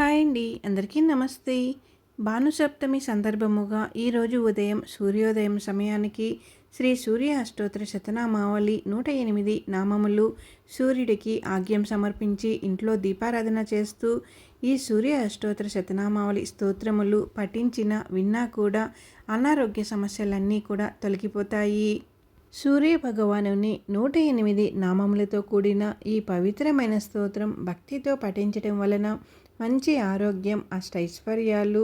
Hi అండి. అందరికీ నమస్తే. భానుసప్తమి సందర్భముగా ఈరోజు ఉదయం సూర్యోదయం సమయానికి శ్రీ సూర్య అష్టోత్తర శతనామావళి 108 నామములు సూర్యుడికి ఆగ్యం సమర్పించి ఇంట్లో దీపారాధన చేస్తూ ఈ సూర్య అష్టోత్తర శతనామావళి స్తోత్రములు పఠించిన విన్నా కూడా అనారోగ్య సమస్యలన్నీ కూడా తొలగిపోతాయి. సూర్య భగవానుని 108 నామములతో కూడిన ఈ పవిత్రమైన స్తోత్రం భక్తితో పఠించటం వలన మంచి ఆరోగ్యం, అష్టైశ్వర్యాలు,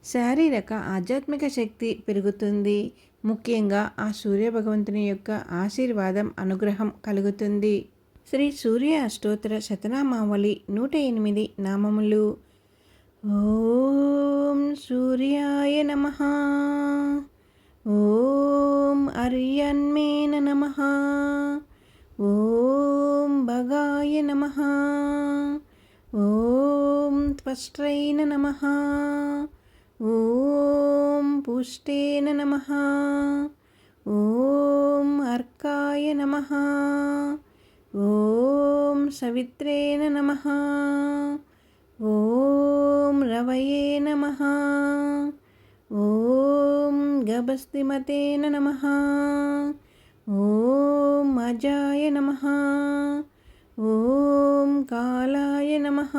శారీరక ఆధ్యాత్మిక శక్తి పెరుగుతుంది. ముఖ్యంగా ఆ సూర్య భగవంతుని యొక్క ఆశీర్వాదం, అనుగ్రహం కలుగుతుంది. శ్రీ సూర్య అష్టోత్తర శతనామావళి 108 నామములు. ఓం సూర్యాయ నమః. ఓం అర్యన్మేన నమః. ఓం భగాయ నమః. ఓం త్వష్ట్రైన నమః. ఓం పుష్టేన నమః. ఓం అర్కాయ నమః. ఓం సవిత్రేన నమః. ఓం రవయే నమః. ఓం గభస్తిమతేన నమః. ఓం అజాయ నమః. ఓం కాలాయ నమః.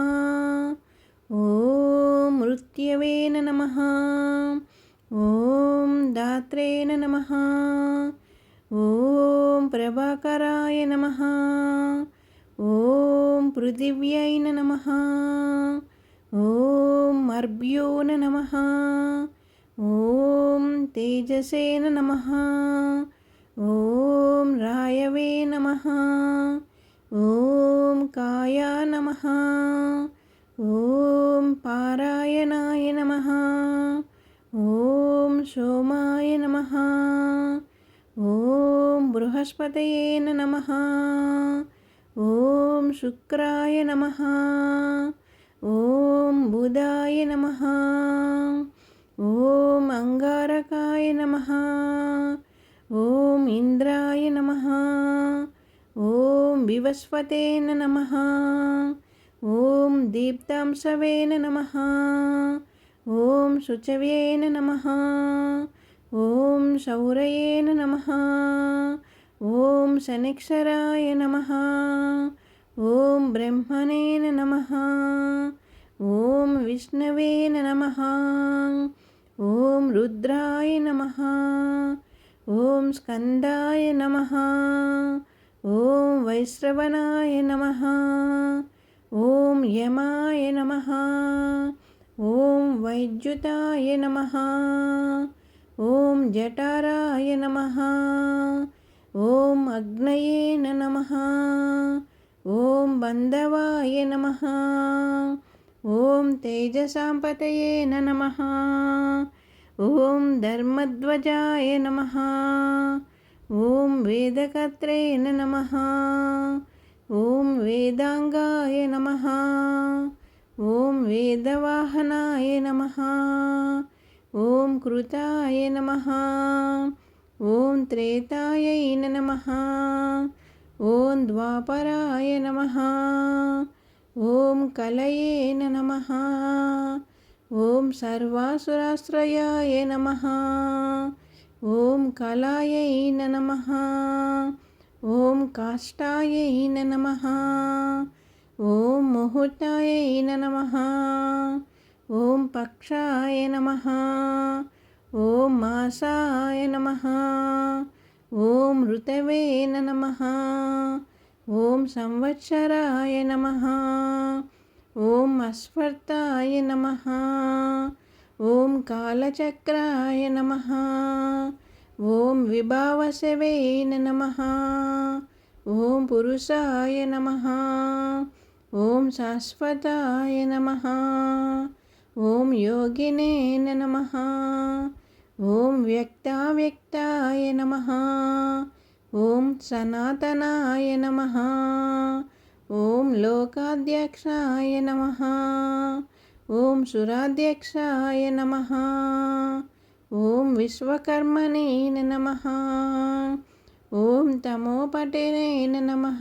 ఓం మృత్యవేన నమః. ఓం దాత్రేణ నమః. ఓం ప్రభాకరాయ నమః. ఓం పృథివ్యైన నమః. ఓం అర్భ్యోన నమః. ఓం తేజసేన నమః. ఓం రాయవే నమః. ఓం కాయా నమః. ఓం పారాయణాయ నమః. ఓం సోమాయ నమః. ఓం బృహస్పతయేన నమః. ఓం శుక్రాయ నమః. ఓం బుధాయ నమః. ఓం అంగారకాయ నమః. ఓం ఇంద్రాయ నమః. ఓం వివస్వతేన నమః. ఓం దీప్తాంశవేన నమః. ఓం శుచవ్యేన నమః. ఓం శౌరయేన నమః. ఓం శనిక్షరాయ నమః. ఓం బ్రహ్మణేన నమః. ఓం విష్ణవేన నమః. ఓం రుద్రాయ నమః. ఓం స్కందాయ నమః. ఓం వైశ్రవణాయ నమః. ఓం యమాయ నమః. ఓం వైద్యుతాయ నమః. ఓం జఠరాయ నమః. ఓం అగ్నయేన నమః. ఓం బంధవాయ నమః. ఓం తేజసాంపతయేన నమః. ఓం ధర్మధ్వజాయ నమః. ఓం వేదకర్త్రేణ నమః. ఓం వేదాంగాయ నమః. ఓం వేదవాహనాయ నమః. ఓం కృతాయ నమః. ఓం త్రేతాయై నమః. ఓం ద్వాపరాయ నమః. ఓం కలయే నమః. ఓం సర్వాసురాశ్రయాయ నమః. ఓం కలాయై నమః. ఓం కాష్టాయై నమః. ఓం ముహూర్తాయై నమః. ఓం పక్షాయ నమః. ఓం మాసాయ నమః. ఓం ఋతవే నమః. ఓం సంవత్సరాయ నమః. ఓం అస్వర్తాయ నమః. ఓం కాలచక్రాయ నమః. ఓం విభావసవే నమః. ఓం పురుషాయ నమః. ఓం శాశ్వతాయ నమః. ఓం యోగినే నమః. ఓం వ్యక్తావ్యక్తాయ నమః. ఓం సనాతనాయ నమః. ఓం లోకాధ్యక్షాయ నమః. ఓం సురాధ్యక్షాయ నమః. ఓం విశ్వకర్మణే నమః. ఓం తమోపటనే నమః.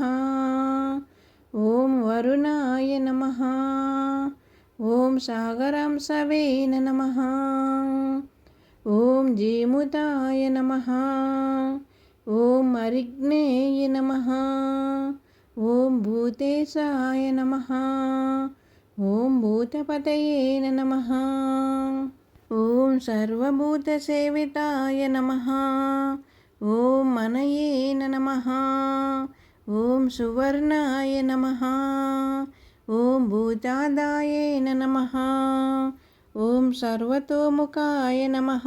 ఓం వరుణాయ నమః. ఓం సాగరాంశవే నమః. ఓం జీముతాయ నమః. ఓం అరిగ్నేయ నమః. ఓం భూతేశాయ నమః. ఓం భూతపతయే నమః. ఓం సర్వభూతసేవితాయ నమః. ఓం మనయే నమః. ఓం సువర్ణాయ నమః. ఓం భూతాదాయే నమః. ఓం సర్వతోముఖాయ నమః.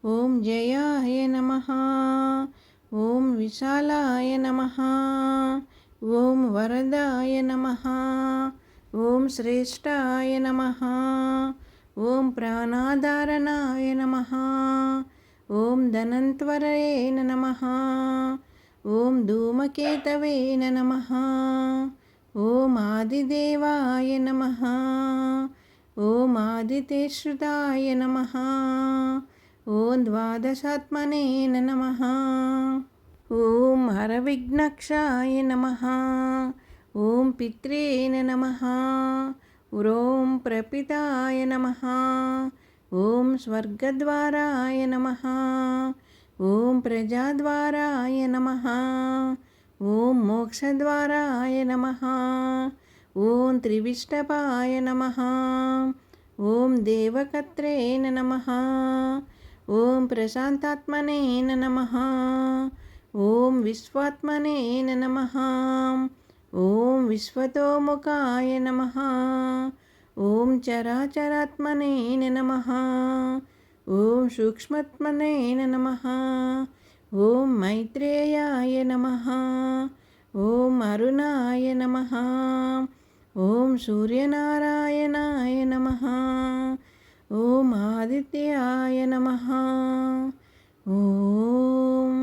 ఓం జయాయ నమః. ఓం విశాలాయ నమః. ఓం వరదాయ నమః. ఓం శ్రేష్ఠాయ నమః. ఓం ప్రాణాధారణాయ నమః. ఓం ధనంత్వరయే నమః. ఓం ధూమకేతవే నమః. ఓం ఆదిదేవాయ నమః. ఓం ఆదితేశ్రుతాయ నమః. ఓం ద్వాదశాత్మనే నమః. ఓం హరవిఘ్నక్షాయ నమః. ఓం పిత్రే నమః. ఓం ప్రపితాయ నమః. ఓం స్వర్గద్వారాయ నమః. ఓం ప్రజాద్వారాయ నమః. ఓం మోక్షద్వారాయ నమః. ఓం త్రివిష్టపాయ నమః. ఓం దేవకత్రే నమః. ఓం ప్రశాంతాత్మనే నమః. ఓం విశ్వాత్మనే నమః. ఓం విశ్వతోముఖాయ నమః. ఓం చరాచరాత్మనే నమః. ఓం సూక్ష్మాత్మనే నమః. ఓం మైత్రేయాయ నమః. ఓం అరుణాయ నమః. ఓం సూర్యనారాయణాయ నమః. ఓం ఆదిత్యాయ నమః. ఓం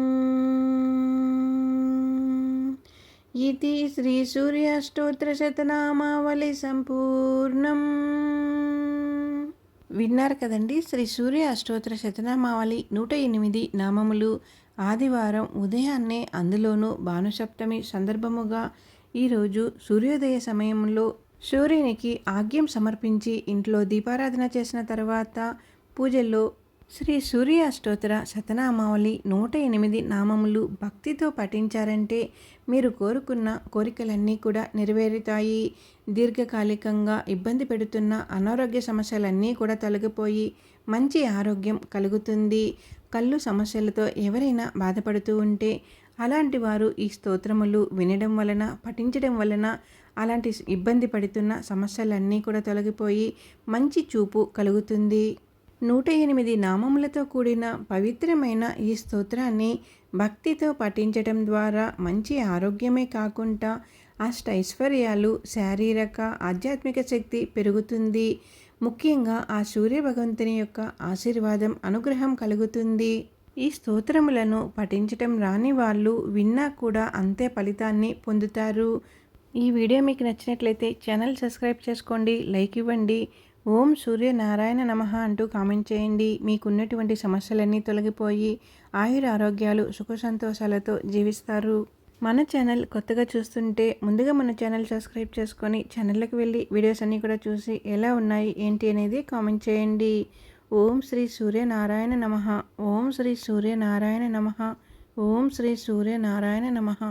ఇది శ్రీ సూర్యాష్టోత్తరశతనామావళి సంపూర్ణం. విన్నారు కదండి, శ్రీ సూర్య అష్టోత్తర శతనామావళి 108 నామములు. ఆదివారం ఉదయాన్నే, అందులోనూ భానుసప్తమి సందర్భముగా ఈరోజు సూర్యోదయ సమయంలో సూర్యునికి ఆగ్యం సమర్పించి ఇంట్లో దీపారాధన చేసిన తర్వాత పూజల్లో శ్రీ సూర్య అష్టోత్తర శతనామావళి 108 నామములు భక్తితో పఠించారంటే మీరు కోరుకున్న కోరికలన్నీ కూడా నెరవేరుతాయి. దీర్ఘకాలికంగా ఇబ్బంది పెడుతున్న అనారోగ్య సమస్యలన్నీ కూడా తొలగిపోయి మంచి ఆరోగ్యం కలుగుతుంది. కళ్ళు సమస్యలతో ఎవరైనా బాధపడుతూ ఉంటే అలాంటి వారు ఈ స్తోత్రములు వినడం వలన, పఠించడం వలన అలాంటి ఇబ్బంది పడుతున్న సమస్యలన్నీ కూడా తొలగిపోయి మంచి చూపు కలుగుతుంది. 108 నామములతో కూడిన పవిత్రమైన ఈ స్తోత్రాన్ని భక్తితో పఠించటం ద్వారా మంచి ఆరోగ్యమే కాకుండా అష్టైశ్వర్యాలు, శారీరక ఆధ్యాత్మిక శక్తి పెరుగుతుంది. ముఖ్యంగా ఆ సూర్య భగవంతుని యొక్క ఆశీర్వాదం, అనుగ్రహం కలుగుతుంది. ఈ స్తోత్రములను పఠించటం రాని వాళ్ళు విన్నా కూడా అంతే ఫలితాన్ని పొందుతారు. ఈ వీడియో మీకు నచ్చినట్లయితే ఛానల్ సబ్స్క్రైబ్ చేసుకోండి, లైక్ ఇవ్వండి. ఓం సూర్యనారాయణ నమః అంటూ కామెంట్ చేయండి. మీకున్నటువంటి సమస్యలన్నీ తొలగిపోయి ఆయుర ఆరోగ్యాలు, సుఖ సంతోషాలతో జీవిస్తారు. మన ఛానల్ కొత్తగా చూస్తుంటే ముందుగా మన ఛానల్ సబ్స్క్రైబ్ చేసుకొని ఛానల్లోకి వెళ్ళి వీడియోస్ అన్నీ కూడా చూసి ఎలా ఉన్నాయి ఏంటి అనేది కామెంట్ చేయండి. ఓం శ్రీ సూర్యనారాయణ నమః. ఓం శ్రీ సూర్యనారాయణ నమః. ఓం శ్రీ సూర్యనారాయణ నమః.